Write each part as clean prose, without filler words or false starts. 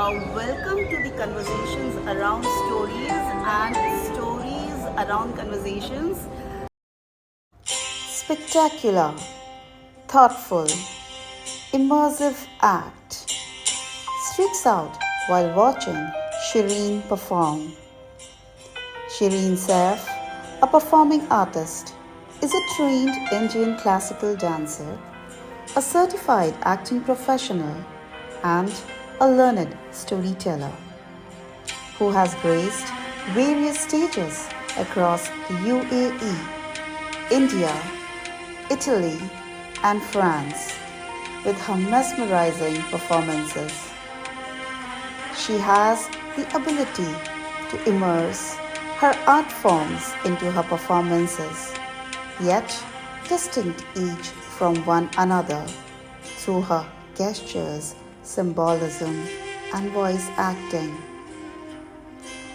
Welcome to the conversations around stories and stories around conversations. Spectacular, thoughtful, immersive act streaks out while watching Shereen perform. Shereen Saif, a performing artist, is a trained Indian classical dancer, a certified acting professional, and a learned storyteller who has graced various stages across the UAE, India, Italy, and France with her mesmerizing performances. She has the ability to immerse her art forms into her performances, yet distinct each from one another through her gestures, symbolism, and voice acting.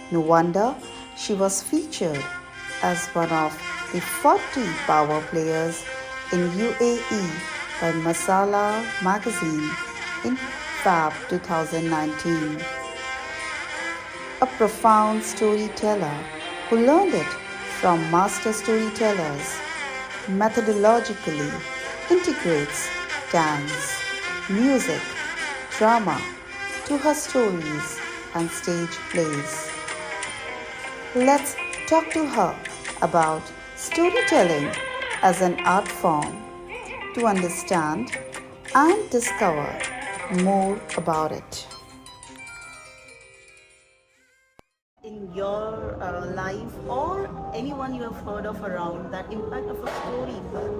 No wonder she was featured as one of the 40 power players in UAE by Masala magazine in Feb 2019. A profound storyteller who learned it from master storytellers, methodologically integrates dance, music, drama to her stories and stage plays. Let's talk to her about storytelling as an art form to understand and discover more about it. In your life or anyone you have heard of around, that impact of a story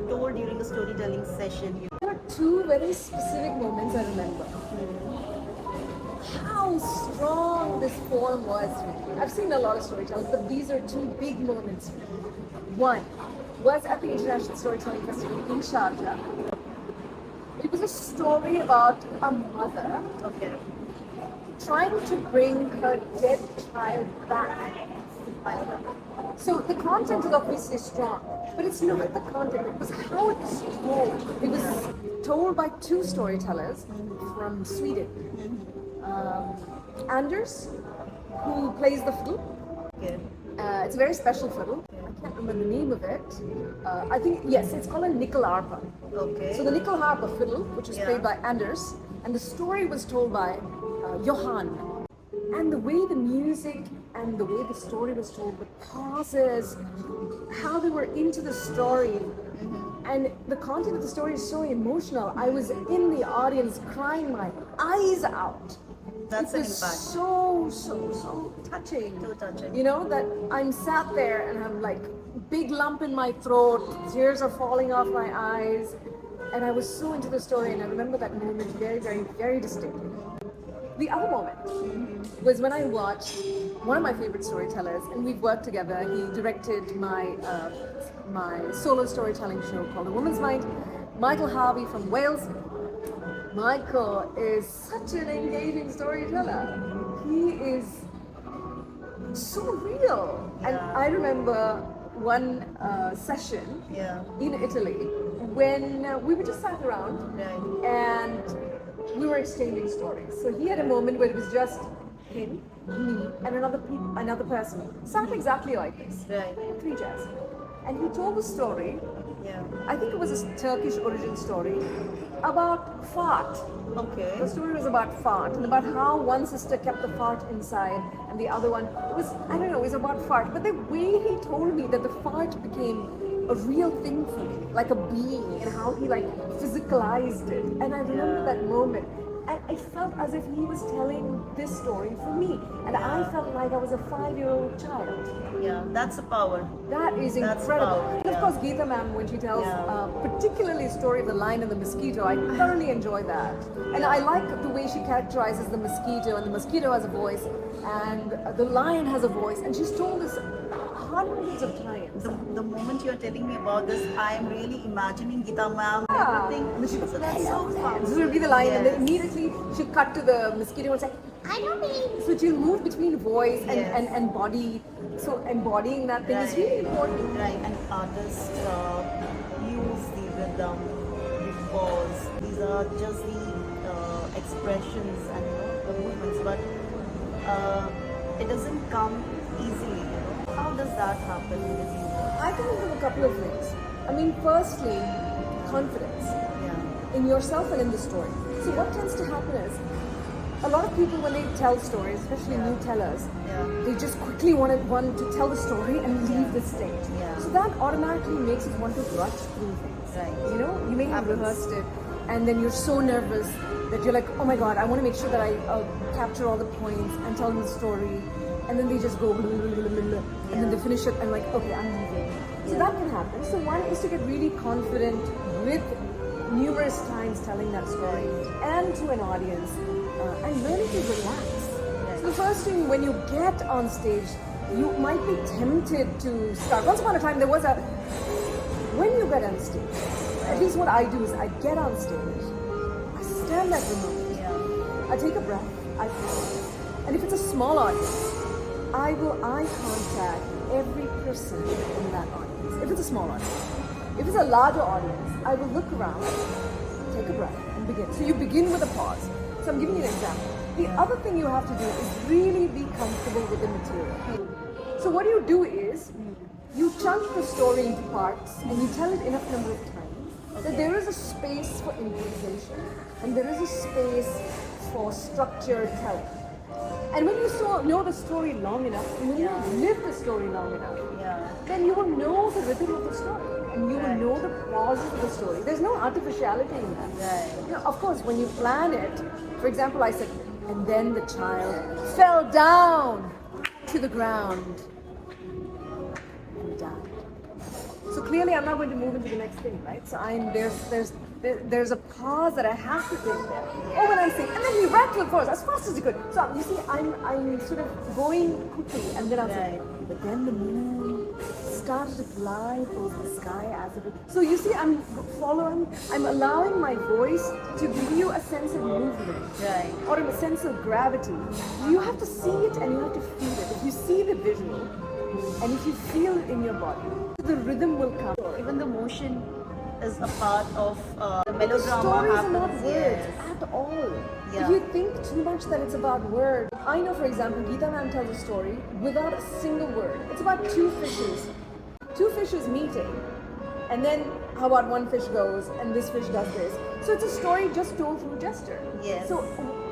told during a storytelling session. There are two very specific moments I remember. How strong this form was for me. I've seen a lot of storytellers, but these are two big moments for me. One was at the International Storytelling Festival in Sharjah. It was a story about a mother trying to bring her dead child back. So the content is obviously strong, but it's not the content, it was how it was told. It was told by two storytellers from Sweden. Anders, who plays the fiddle. It's a very special fiddle. I can't remember the name of it. I think, yes, it's called a nickelharpa. So the nickelharpa fiddle, which was played by Anders, and the story was told by Johan. And the way the music and the way the story was told, the pauses, how they were into the story, and the content of the story is so emotional. I was in the audience crying my eyes out. That's it an was impact. So touching. So touching. You know, that I'm sat there and I'm like, big lump in my throat, tears are falling off my eyes. And I was so into the story, and I remember that moment very distinctly. The other moment was when I watched one of my favorite storytellers, and we've worked together. He directed my solo storytelling show called A Woman's Mind. Michael Harvey from Wales. Michael is such an engaging storyteller. He is so real. And I remember one session in Italy when we were just sat around and we were exchanging stories. So he had a moment where it was just him, me, and another person. Sat exactly like this. Three chairs. And he told a story. I think it was a Turkish origin story about fart. The story was about fart and about how one sister kept the fart inside and the other one it was about fart. But the way he told me that the fart became a real thing for me, like a being, and how he like physicalized it. And I remember that moment. And I felt as if he was telling this story for me. And I felt like I was a 5-year-old child. Yeah, that's the power. That is That's incredible. power, And of course, Geeta ma'am, when she tells particularly the story of the lion and the mosquito, I thoroughly enjoy that. And I like the way she characterizes the mosquito, and the mosquito has a voice, and the lion has a voice, and she's told this hundreds of times. The moment you're telling me about this, I am really imagining Geeta ma'am and Yeah. everything. And then she goes, That's so fun. this will be the lion, and then immediately she'll cut to the mosquito and say, I don't believe. So she'll move between voice and body. So embodying that thing is really important. And artists use the rhythm, the pause. These are just the expressions and the movements, but it doesn't come easily. How does that happen with you? I can think of a couple of things. I mean, firstly, confidence Yeah. in yourself and in the story. So what tends to happen is, a lot of people when they tell stories, especially new tellers, they just quickly want to tell the story and leave the stage. Yeah. So that automatically makes us want to rush through things. Right. You may have rehearsed it, and then you're so nervous that you're like, oh my god, I want to make sure that I capture all the points and tell them the story, and then they just go blah, blah, blah, blah, blah, and then they finish it and like, okay, I'm leaving. So that can happen. So one is to get really confident with numerous times telling that story and to an audience, and learning to relax. So the first thing, when you get on stage, you might be tempted to start. Once upon a time, there was when you get on stage, at least what I do is I get on stage, I stand at the moment, I take a breath, I pause, and if it's a small audience, I will eye contact every person in that audience. If it's a small audience. If it's a larger audience, I will look around, take a breath, and begin. So you begin with a pause. So I'm giving you an example. The other thing you have to do is really be comfortable with the material. So what you do is, you chunk the story into parts and you tell it enough number of times that there is a space for improvisation and there is a space for structured telling. And when you know the story long enough, and when you live the story long enough, then you will know the rhythm of the story. And you will know the pauses of the story. There's no artificiality in that. Of course, when you plan it, for example, I said, and then the child fell down to the ground and died. So clearly, I'm not going to move into the next thing, right? So there's a pause that I have to take there. Or when I say, and then he ran to the forest as fast as he could. So you see, I'm sort of going quickly, and then I'll say, but then the moon started to glide over the sky as if it. So you see, I'm allowing my voice to give you a sense of movement, or a sense of gravity. You have to see it and you have to feel it. If you see the visual, and if you feel it in your body, the rhythm will come. Even the motion is a part of the melodrama. Stories happens. are not words at all. If you think too much that it's about words. I know, for example, Geeta ma'am tells a story without a single word. It's about two fishes meeting, and then how about one fish goes and this fish does this. So it's a story just told through gesture. Yes. So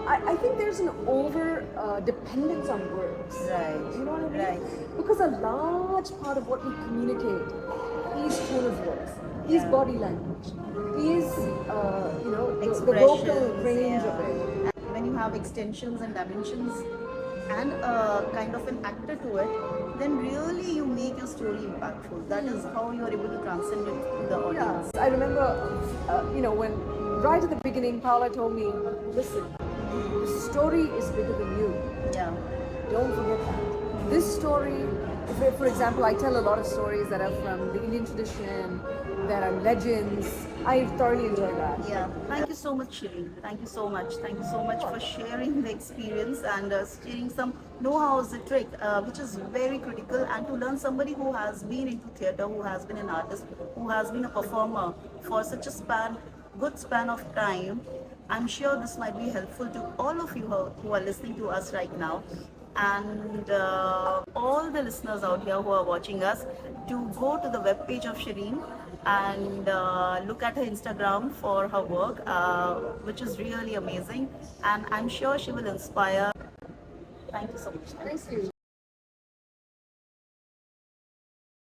I think there's an over dependence on words. Right. You know what I mean? Right. Because a large part of what we communicate is tone of voice, is body language, is the vocal range of it. And when you have extensions and dimensions and kind of an actor to it, then really you make your story impactful. That is how you are able to transcend it to the audience. I remember, when right at the beginning, Paula told me, listen, the story is bigger than you. Yeah. Don't forget that. This story, for example, I tell a lot of stories that are from the Indian tradition, that are legends. I thoroughly enjoy that. Yeah. Thank you so much, Shereen. Thank you so much. Thank you so much for sharing the experience and sharing some know-hows, the trick, which is very critical. And to learn somebody who has been into theatre, who has been an artist, who has been a performer for such a good span of time, I'm sure this might be helpful to all of you who are listening to us right now. And all the listeners out here who are watching us, to go to the webpage of Shereen and look at her Instagram for her work, which is really amazing, and I'm sure she will inspire. Thank you so much. Thank you.